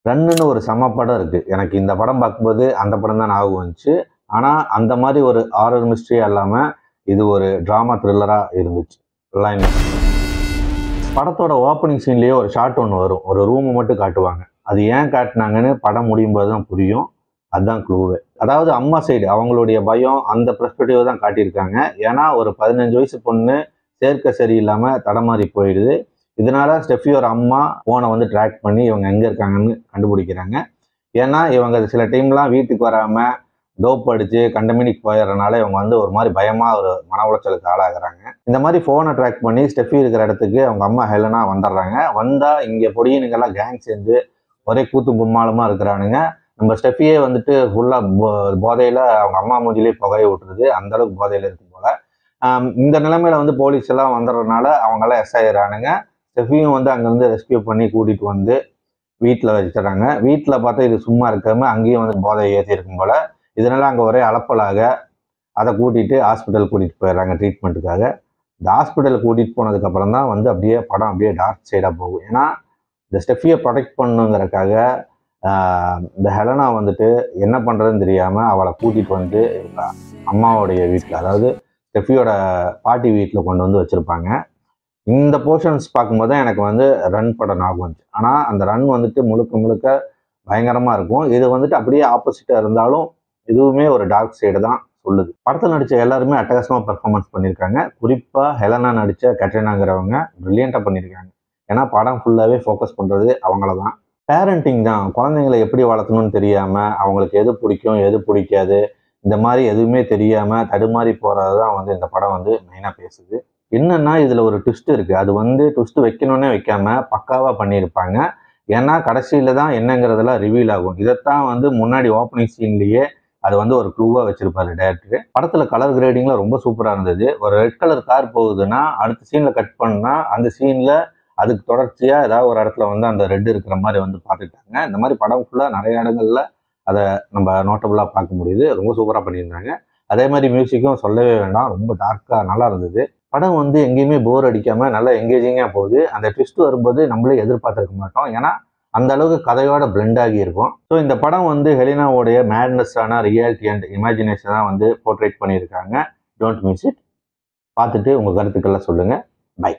ரன்னுன்னு ஒரு செம படம் இருக்குது. எனக்கு இந்த படம் பார்க்கும்போது அந்த படம் தான் ஞாபகம் வந்துச்சு. ஆனால் அந்த மாதிரி ஒரு ஹாரர் மிஸ்ட்ரியாக இல்லாமல் இது ஒரு ட்ராமா த்ரில்லராக இருந்துச்சு. படத்தோட ஓப்பனிங் சீன்லேயே ஒரு ஷாட் ஒன்று வரும். ஒரு ரூமை மட்டும் காட்டுவாங்க. அது ஏன் காட்டினாங்கன்னு படம் முடியும் போது தான் புரியும். அதுதான் க்ளூவே. அதாவது அம்மா சைடு அவங்களுடைய பயம் அந்த பெர்ஸ்பெக்டிவ் தான் காட்டியிருக்காங்க. ஏன்னா ஒரு 15 வயசு பொண்ணு சேர்க்கை சரியில்லாமல் தடமாறி போயிடுது. இதனால ஸ்டெஃபியோட அம்மா ஃபோனை வந்து ட்ராக் பண்ணி இவங்க எங்கே இருக்காங்கன்னு கண்டுபிடிக்கிறாங்க. ஏன்னா இவங்க சில டைம்லாம் வீட்டுக்கு வராமல் டோப் அடித்து கண்டமினிக்கு போயிடுறதுனால இவங்க வந்து ஒரு மாதிரி பயமாக ஒரு மன உளைச்சலுக்கு ஆளாகிறாங்க. இந்த மாதிரி ஃபோனை ட்ராக் பண்ணி ஸ்டெஃபி இருக்கிற இடத்துக்கு அவங்க அம்மா ஹெலனா வந்துடுறாங்க. வந்தால் இங்கே பொடியினுங்கெல்லாம் கேங் சேர்ந்து ஒரே கூத்து கும்மாளமாக இருக்கிறானுங்க. நம்ம ஸ்டெஃபியே வந்துட்டு ஃபுல்லாக போதையில் அவங்க அம்மா மூஞ்சிலே புகையை விட்டுருது. அந்தளவுக்கு போதையில் இருக்கும் போல். இந்த நிலைமையில வந்து போலீஸ் எல்லாம் வந்துடுறதுனால அவங்கெல்லாம் எஸ் ஆயிடுறானுங்க. ஸ்டெஃபியும் வந்து அங்கேருந்து ரெஸ்கியூ பண்ணி கூட்டிகிட்டு வந்து வீட்டில் வச்சுறாங்க. வீட்டில் பார்த்தா இது சும்மா இருக்காம அங்கேயும் வந்து போதையை ஏற்றிருக்கும் போல். இதனால அங்கே ஒரே அலப்பலாக அதை கூட்டிகிட்டு ஹாஸ்பிட்டல் கூட்டிகிட்டு போயிடுறாங்க ட்ரீட்மெண்ட்டுக்காக. இந்த ஹாஸ்பிட்டலுக்கு கூட்டிகிட்டு போனதுக்கப்புறம் தான் வந்து அப்படியே படம் அப்படியே டார்க் சைடாக போகும். ஏன்னா இந்த ஸ்டெஃபியை ப்ரொடெக்ட் பண்ணுங்கிறதுக்காக இந்த ஹெலனா வந்துட்டு என்ன பண்ணுறதுன்னு தெரியாமல் அவளை கூட்டிகிட்டு வந்து அம்மாவோடைய வீட்டில், அதாவது ஸ்டெஃபியோட பாட்டி வீட்டில் கொண்டு வந்து வச்சுருப்பாங்க. இந்த போர்ஷன்ஸ் பார்க்கும்போது தான் எனக்கு வந்து ரன் படம் ஞாபகம் வந்துச்சு. ஆனால் அந்த ரன் வந்துட்டு முழுக்க முழுக்க பயங்கரமாக இருக்கும். இது வந்துட்டு அப்படியே ஆப்போசிட்டாக இருந்தாலும் இதுவுமே ஒரு டார்க் சைடு தான் சொல்லுது. படத்தில் நடித்த எல்லாருமே அட்டகாசமாக பெர்ஃபார்மன்ஸ் பண்ணியிருக்காங்க. குறிப்பாக ஹெலனா நடித்த கட்ரினாங்கிறவங்க ப்ரில்லியண்ட்டாக பண்ணியிருக்காங்க. ஏன்னா படம் ஃபுல்லாகவே ஃபோக்கஸ் பண்ணுறது அவங்கள தான். பேரண்டிங் தான். குழந்தைங்களை எப்படி வளர்த்தணும்னு தெரியாமல் அவங்களுக்கு எது பிடிக்கும் எது பிடிக்காது இந்த மாதிரி எதுவுமே தெரியாமல் தடுமாறி போகிறது தான் வந்து இந்த படம் வந்து மெயினாக பேசுது. என்னன்னா இதில் ஒரு ட்விஸ்ட் இருக்குது. அது வந்து ட்விஸ்ட் வைக்கணுன்னே வைக்காமல் பக்காவாக பண்ணியிருப்பாங்க. ஏன்னா கடைசியில் தான் என்னங்கிறதெல்லாம் ரிவீல் ஆகும். இதைத்தான் வந்து முன்னாடி ஓப்பனிங் சீன்லேயே அது வந்து ஒரு க்ளூவாக வச்சிருப்பாரு டேரக்டர். படத்தில் கலர் கிரேடிங்லாம் ரொம்ப சூப்பராக இருந்தது. ஒரு ரெட் கலர் கார் போகுதுன்னா அடுத்த சீனில் கட் பண்ணால் அந்த சீனில் அதுக்கு தொடர்ச்சியாக ஏதாவது ஒரு இடத்துல வந்து அந்த ரெட் இருக்கிற மாதிரி வந்து பார்த்துட்டாங்க. இந்த மாதிரி படம் ஃபுல்லாக நிறைய இடங்கள்ல அதை நம்ம நோட்டபுளாக பார்க்க முடியுது. ரொம்ப சூப்பராக பண்ணியிருந்தாங்க. அதே மாதிரி மியூசிக்கும் சொல்லவே வேண்டாம். ரொம்ப டார்க்காக நல்லா இருந்தது. படம் வந்து எங்கேயுமே போர் அடிக்காமல் நல்லா எங்கேஜிங்காக போகுது. அந்த ட்விஸ்ட் வரும்போது நம்மளே எதிர்பார்த்துருக்க மாட்டோம். ஏன்னா அந்த அளவுக்கு கதையோட பிளெண்ட் ஆகி இருக்கும். ஸோ இந்த படம் வந்து ஹெலினாவோடைய மேட்னஸான ரியாலிட்டி அண்ட் இமேஜினேஷன் தான் வந்து போர்ட்ரேட் பண்ணியிருக்காங்க. Don't miss it. பார்த்துட்டு உங்கள் கருத்துக்கள்லாம் சொல்லுங்கள். பை.